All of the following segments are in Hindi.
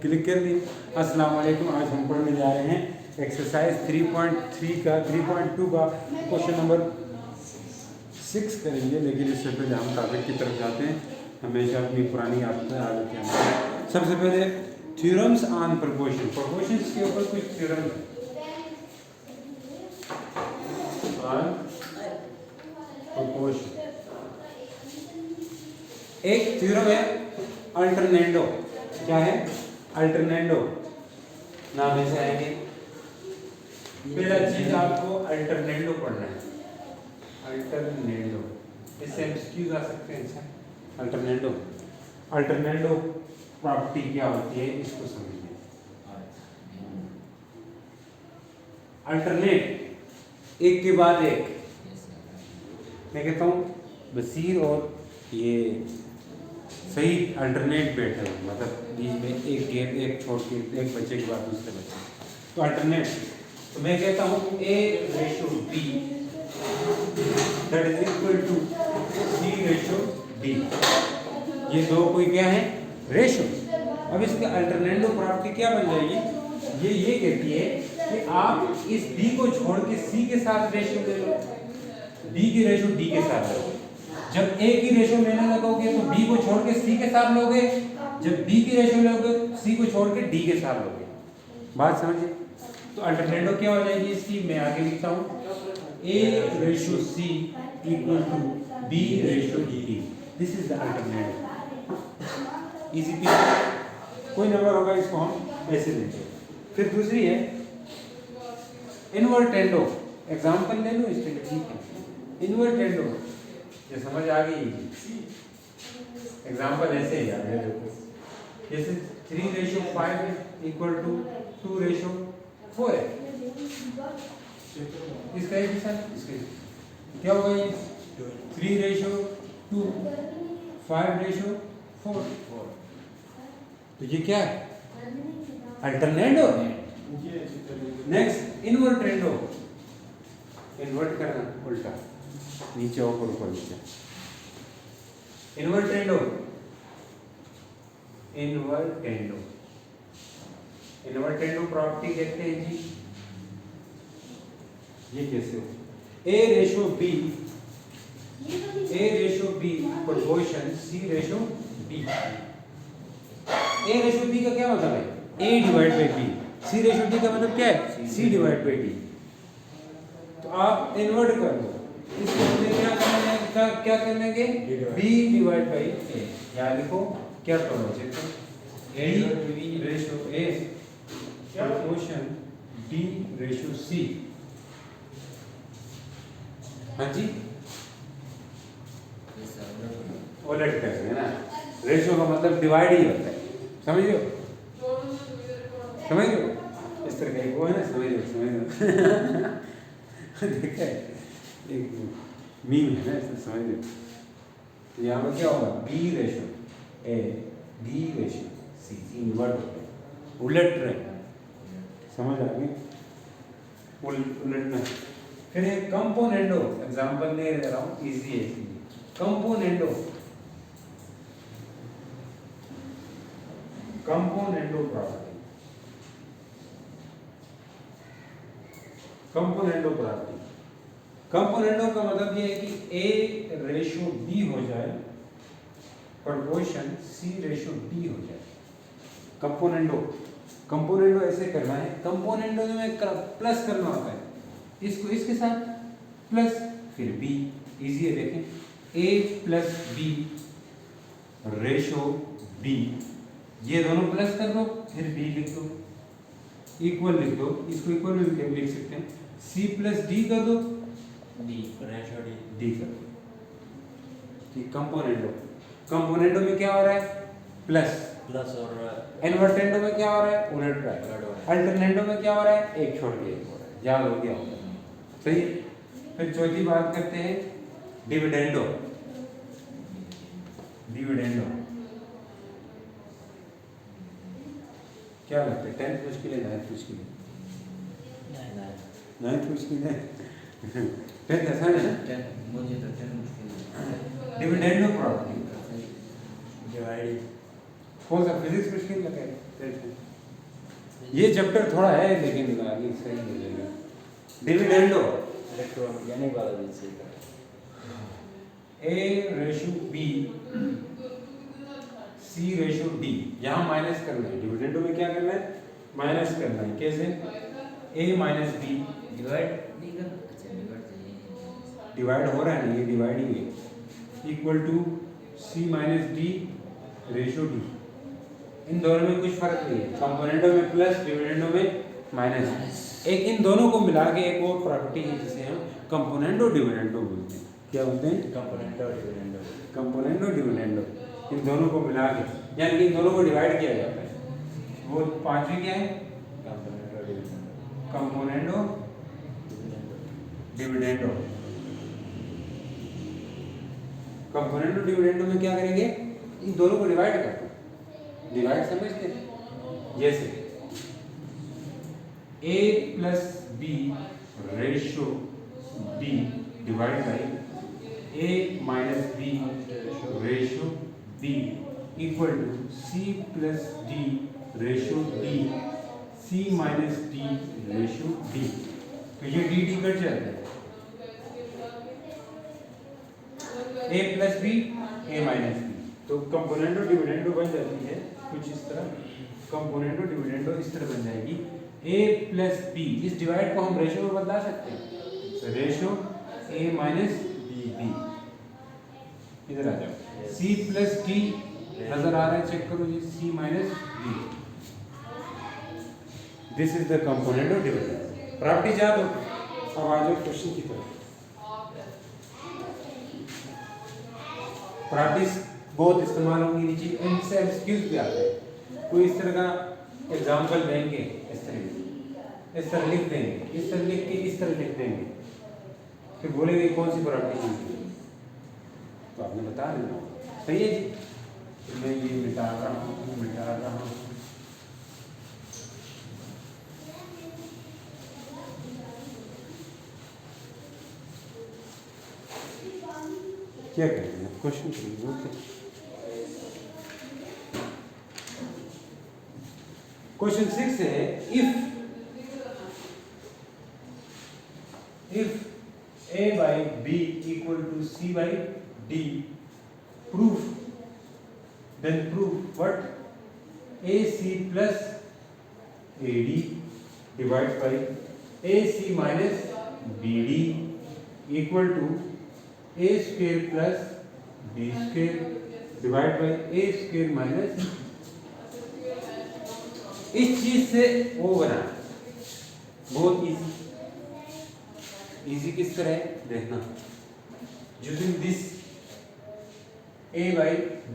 क्लिक कर दिए। अस्सलाम वालेकुम। आज हम पढ़ने जा रहे हैं एक्सरसाइज 3.3 का 3.2 का क्वेश्चन नंबर 6 करेंगे, लेकिन इससे पहले हम टॉपिक की तरफ जाते हैं। हमेशा अपनी पुरानी आदतें हैं। सबसे पहले थ्योरम्स ऑन प्रोपोर्शन, प्रोपोर्शंस के ऊपर कुछ थ्योरम ऑन प्रोपोर्शन। एक थ्योरम है अल्टरनेंडो। क्या है? अल्टरनेंडो नाम ऐसे आएंगे। पहला चीज आपको अल्टरनेंडो पढ़ना है। अल्टरनेंडो, इससे एमसीक्यूज आ सकते हैं। अच्छा, अल्टरनेंडो अल्टरनेंडो प्रॉपर्टी क्या होती है इसको समझिए। अल्टरनेट, एक के बाद एक। मैं कहता हूँ बसीर और ये सही अल्टरनेट बैठे हुए, मतलब बीच में एक गेम, एक छोड़ के एक बच्चे के बाद दूसरे बच्चे, तो अल्टरनेट। तो मैं कहता हूँ A ratio B that is equal to C ratio D। ये दो कोई क्या है? रेशो। अब इसके अल्टरनेंडो प्रॉपर्टी क्या बन जाएगी? ये कहती है कि आप इस D को छोड़ के C के साथ रेशो ले लो, D की रेशो D के साथ लो। जब A की रेशो लेने लगोगे तो B को छोड़ के C के साथ लोगे, जब B की रेशो लोगे C को छोड़ के D के साथ लोगे। बात समझिए। तो अल्टरनेंडो क्या हो जाएगी इसकी? मैं आगे लिखता हूँ A ratio C equal to B ratio D। This is the alternendo. Easy piece. कोई नंबर होगा इसको हम ऐसे लेंगे। फिर दूसरी है इनवर्टेंडो। एग्जांपल ले लो इसके लिए, ठीक है। इनवर्टेंडो ये समझ आ गई। एग्जांपल ऐसे ही यार, जैसे 3 रेशो 5 इक्वल टू 2 रेशो 4 है। इसका एक हिस्सा इसके क्या होगा? ये 3 रेशो 2 5 रेशो 4। तो ये क्या है? अल्टरनेंडो। नेक्स्ट इनवर्टेंडो। इन्वर्ट करना, उल्टा, नीचे ऊपर ऊपर नीचे। इनवर्टेंडो इनवर्टेंडो इनवर्टेंडो प्रॉपर्टी कहते हैं जी। ये कैसे हो? A ratio B proportion C ratio B। A ratio B का क्या मतलब है? A divide by B। C ratio D का मतलब क्या है? C divide by D। तो आप इन्वर्ट कर दो, इसको हमें क्या कर लेंगे? B divide by A। यहाँ लिखो क्या करो चित्र, B ratio A proportion D ratio C। हाँ जी, उलट कर रहे हैं ना। रेशो का मतलब डिवाइड ही होता है, समझ लो समझ लो। इस तरह का वो है ना, समझ लो देखा है, एक मीम है ना, इसमें समझ लो। तो यहाँ पर क्या होगा? B ratio A D ratio C, invert होता है, उलट रहे। समझ आ गई? उलटना। फिर एक कंपोनेंडो, एग्जांपल दे रहा हूँ, इजी है इसलिए। Componendo property. कंपोनेंडो का मतलब ये है कि A रेशो B हो जाए, प्रोपोर्शन C रेशो D हो जाए। कंपोनेंडो ऐसे करना है। कंपोनेंडो में प्लस करना होता है, इसको इसके साथ प्लस, फिर B। इजी है, देखें A plus B ratio B, ये दोनों प्लस कर दो, फिर B लिख दो, इक्वल लिख दो, इसको इक्वल भी लिख सकते हैं। C प्लस D कर दो, D रेशो D कर दो। ठीक। कंपोनेंडो में क्या हो रहा है? प्लस, और इनवर्टेंडो में क्या हो रहा है? उलट रहा है। अल्टरनेंडो में क्या हो रहा है? एक छोड़ के एक हो रहा है। याद हो गया होगा, सही। फिर चौथी बात करते हैं डिविडेंडो। क्या लगता है? 10th मुश्किल है, 9th मुश्किल है? 9th मुश्किल है। 10th आसान है ना? मुझे तो 10th मुश्किल है। डिविडेंडो प्रॉपर्टी, कौन सा फिजिक्स मुश्किल लगा है? ये चैप्टर थोड़ा है लेकिन आगे सही हो जाएगा। डिविडेंडो इलेक्ट्रोमैग्नेटिक वाला भी सही था। A/B C/D, यहाँ माइनस करना है। डिविडेंडो में क्या करना है? माइनस करना है। कैसे? A माइनस B डिवाइड नहीं कर, अच्छा डिवाइड चाहिए, डिवाइड हो रहा है ना, ये डिवाइड ही है, equal to C minus D ratio D। इन दोनों में कुछ फर्क नहीं है, कंपोनेंटों में प्लस, डिविडेंडो में माइनस। एक इन दोनों को मिला के एक और प्रॉपर्टी है जिसे हम कंपोनेंटो डिविडेंडो बोलते हैं। क्या बोलते हैं? कंपोनेंट और डिविडेंड। कंपोनेंटो डिविडेंडो, इन दोनों को मिला के, यानी कि इन दोनों को डिवाइड किया जाता है। वो पांचवी क्या है? कंपोनेंट और डिविडेंड। कंपोनेंटो डिविडेंडो। कंपोनेंटो डिविडेंडो में क्या करेंगे? इन दोनों को डिवाइड करते हैं। डिवाइड समझते हैं? जैसे A plus B ratio D divide by A minus B ratio D equal to C plus D ratio D C minus D ratio D। तो ये D कट जाता है। A plus B A minus B, तो कंपोनेंटो डिविडेंडो बन जाती है कुछ इस तरह। कंपोनेंटो डिविडेंडो इस तरह बन जाएगी A प्लस B। इस डिवाइड को हम रेशो में बदला सकते हैं, रेशो A माइनस B। इधर आ जाओ, C प्लस D नजर आ रहा है, चेक करो जी, C minus D। This is the कंपोनेंटो dividendo. Property याद हो? अब आ जाओ क्वेश्चन की तरफ। प्रैक्टिस बहुत इस्तेमाल होंगी नीचे, इनसे एमसीक्यूज भी आते हैं। कोई इस तरह का एग्जांपल देंगे, इस तरह लिख देंगे, इस तरह लिख के इस तरह लिख देंगे, फिर बोलेंगे कौन सी प्रॉपर्टी है, तो आपने बता देना। सही है जी? तो मैं ये मिटा रहा हूँ। क्या करेंगे? क्वेश्चन क्वेश्चन 6 है, if A by B equal to C by D, then prove what? AC plus AD divided by AC minus BD equal to A square plus B square divided by A square minus। इस चीज से वो बना, बहुत इजी किस तरह है देखना। Using this A by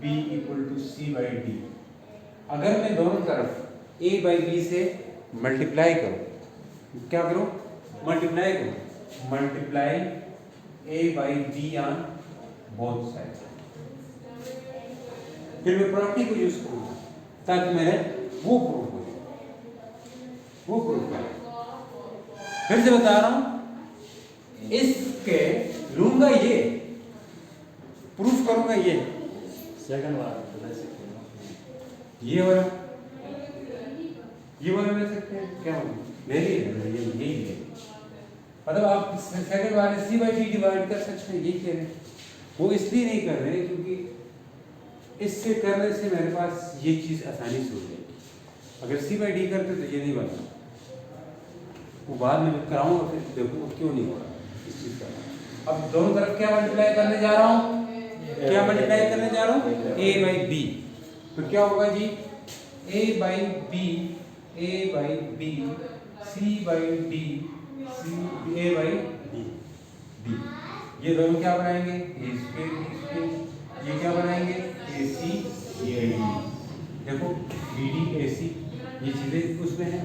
B equal to C by D, अगर मैं दोनों तरफ A by B से मल्टीप्लाई करूं, क्या करूं? मल्टीप्लाई करूं, multiply A by B on both sides। फिर मैं प्रॉपर्टी को यूज करूंगा ताकि मेरे वो प्रूफ हो जाए, वो प्रूफ करें। फिर से बता रहा हूं, इसके लूंगा, ये प्रूफ करूंगा, ये सेकंड वाला तो ले सकते हैं, ये वाला ले सकते हैं। क्या मतलब ले लीजिए, यही है। मतलब आप सेकंड वाले C by D डिवाइड कर सकते हैं, यही कह रहे हैं। वो इसलिए नहीं कर रहे क्योंकि इससे करने से मेरे पास ये चीज़ आसानी से हो जाएगी। अगर C by D करते तो ये नहीं बनता, वो बाद में कराऊंगा, फिर देखो क्यों नहीं हो रहा इस चीज़ का। अब दोनों तरफ क्या मल्टीप्लाई करने जा रहा हूँ, क्या मल्टीप्लाई करने जा रहा हूँ? A by B। तो क्या होगा जी? A by B C by D A by D। ये दोनों क्या बनाएंगे? A square B square। ये क्या बनाएंगे? AC AD। देखो BD AC, ये चीजें उसमें है।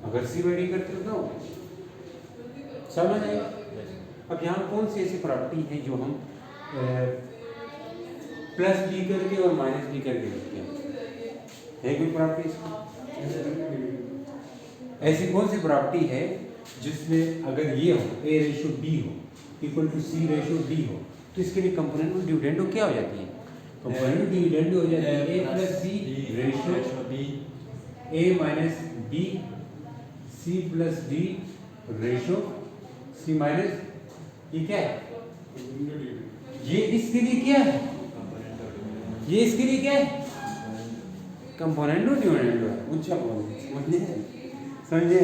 अगर C by D करते हो तो समझ आएगा। अब यहाँ कौन सी ऐसी प्रॉपर्टी है जो हम प्लस B करके और माइनस B करके लिखते हैं? है कोई प्रॉपर्टी इसकी? ऐसी कौन सी प्रॉपर्टी है जिसमें अगर ये हो A रेशो D हो equal to C ratio D हो, तो इसके लिए कंपोनेंट और डिविडेंडो क्या हो जाती है? कंपोनेंट डिविडेंड हो जाता है a plus b ratio B a minus b c plus d ratio c minus ये क्या है ये इसके लिए क्या है ये इसके लिए क्या है कंपोनेंट डिविडेंड है ऊंचा बोल समझे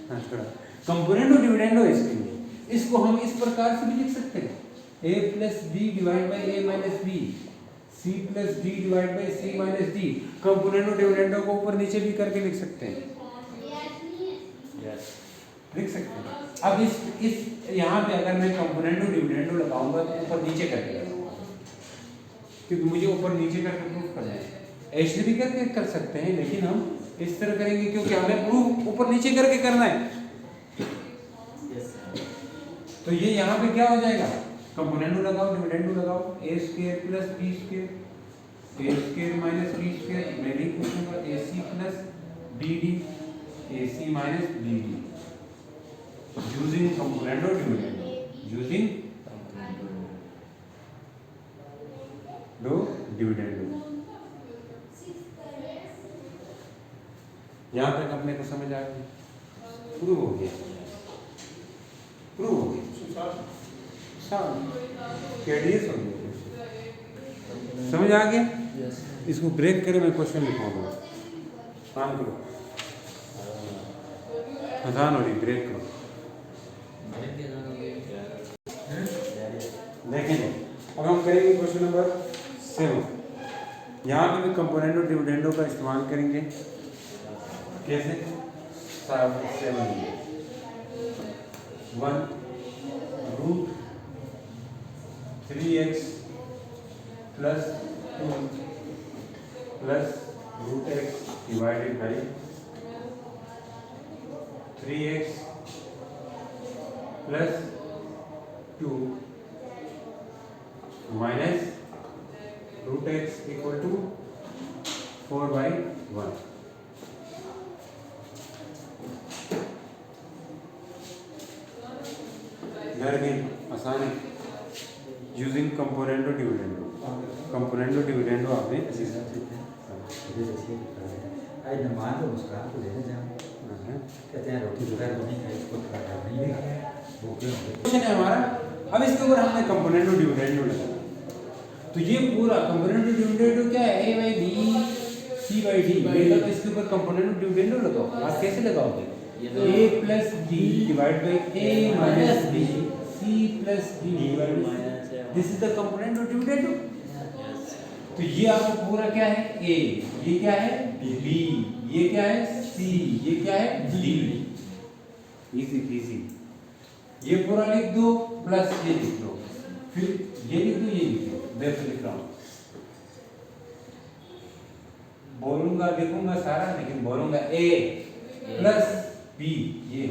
हाँ थोड़ा कंपोनेंट डिविडेंड हो इसके लिए इसको हम इस प्रकार से भी लिख सकते हैं a plus B divide by a minus B c plus D divide by c minus D componendo dividendo को ऊपर नीचे भी करके लिख सकते हैं यस लिख सकते हैं अब इस यहाँ पे अगर मैं कंपोनेंट डिविडेंडो लगाऊंगा तो ऊपर नीचे करके लगाऊंगा क्योंकि मुझे ऊपर नीचे करके प्रूफ करना है ऐसे भी करके कर सकते हैं लेकिन हम इस तरह करेंगे क्योंकि हमें प्रूफ ऊपर नीचे करके करना है तो ये यहाँ पे क्या हो जाएगा कंपोनेंट लगाओ डिविडेंड लगाओ a square plus b square a square minus b square मैं लिख दूंगा ac plus bd ac minus bd using componendo और डिविडेंड यूजिंग दो डिविडेंड यहाँ तक अपने को समझ आ गया प्रूव हो गया प्रूव हो गया कैडियस हो गया समझ आ गया यस इसको ब्रेक करे मैं क्वेश्चन लिखवाऊंगा काम करो आसान हो रही ब्रेक करो देखेंगे अब हम करेंगे क्वेश्चन नंबर 7 यहाँ पे भी कंपोनेंट और डिविडेंडो का इस्तेमाल करेंगे कैसे 7 1 root 3x plus 2 plus root x divided by 3x plus 2 minus root x equal to 4/1 घर में आसान है यूजिंग कंपोनेंट और डिविडेंडो कंपोनेंट और डिविडेंडो आपने आज मान लो मुस्कान को लेने जाओ कहते हैं रोटी दोपहर को नहीं खाई इसको खाना नहीं है भूखे होंगे क्वेश्चन है हमारा अब इसके ऊपर हमने कंपोनेंट और डिविडेंडो लगाया तो ये पूरा कंपोनेंट और डिविडेंडो क्या है a by b c by d मतलब इसके ऊपर कंपोनेंट और डिविडेंडो लगाओ आप कैसे लगाओगे a plus d divide by a minus b c plus d divide by this is the component और डिविडेंडो तो ये आपका पूरा क्या है a ये क्या है b ये क्या है c ये क्या है d इजी इजी ये पूरा लिख दो प्लस ये लिख दो फिर ये लिख दो ये लिख दो देखो लिख रहा हूँ बोलूंगा लिखूंगा सारा लेकिन बोलूंगा a प्लस b ये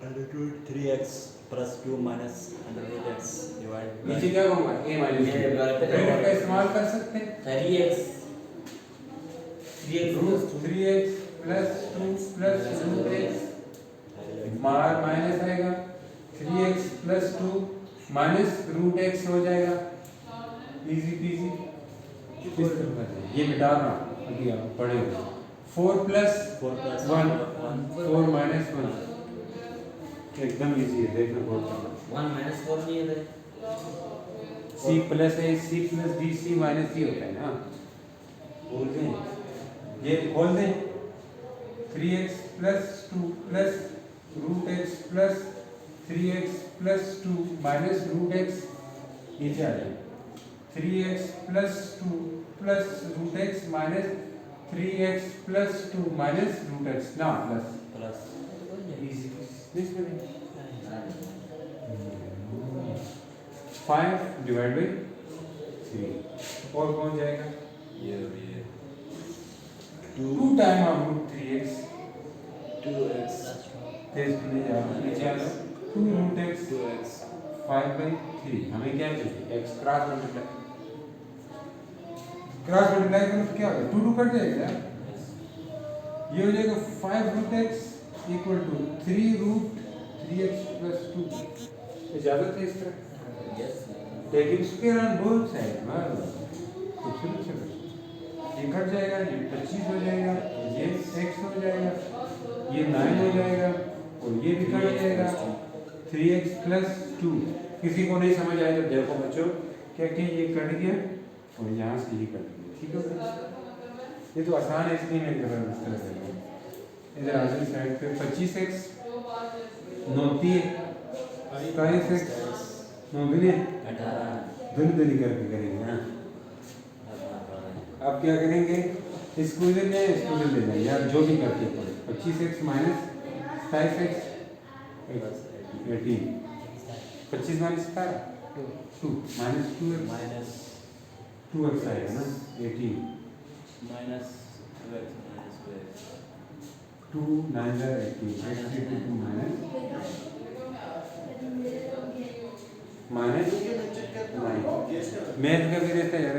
under root 3x plus 2 minus under root x divide नीचे क्या कहूंगा a माइनस ये ब्रैकेट का इस्तेमाल कर सकते हैं 3x root 3x plus 2 plus root x बाहर माइनस आएगा 3x plus 2 minus root x हो जाएगा इजी पीजी ये मिटा रहा अभी आप पढ़े हो 4 प्लस 1 4 माइनस 1 एकदम इजी है देखना बहुत 1 माइनस 4 नहीं है c प्लस है c plus d c minus d होता है ना बोल दें ये खोल दें 3x plus 2 plus root x plus 3x plus 2 minus root x नीचे आ जाए 3x plus 2 plus root x minus 3x plus 2 minus root x ना प्लस प्लस इजी दिस में 5 डिवाइड बाई 3 और कौन जाएगा ये 2 time of root 3x 2x तेज नहीं जा नीचे आ जाओ 2 रूट x 2x 5/3 हमें क्या चाहिए x क्रॉस मल्टीप्लाई करो तो क्या होगा 2 2 कट जाएगा ये हो जाएगा 5 root x equal to 3 root 3x plus 2 इजाजत है इस तरह yes taking square on both side, खूबसूरत से क्वेश्चन। ये कट जाएगा, ये 25 हो जाएगा, ये 6 हो जाएगा, ये 9 हो जाएगा और ये भी कट जाएगा 3x प्लस 2। किसी को नहीं समझ आया तो देखो बच्चों क्या कि ये कट गया और यहाँ से ये कट गया, ठीक है बच्चों? ये तो आसान है, इसलिए मैं कर रहा हूँ इस तरह से। इधर आगे साइड पे 25x 9 27x 9 दुनी दुनी करके करेंगे। हाँ, अब क्या करेंगे, इसको इधर ले जाएंगे यार, जो भी करके 25x minus 27x 18, 25 minus 2 minus 2x आएगा ना, 18 माइनस 2 9 18 x 3 2 माइनस 9 मैथ का भी रहता है यार,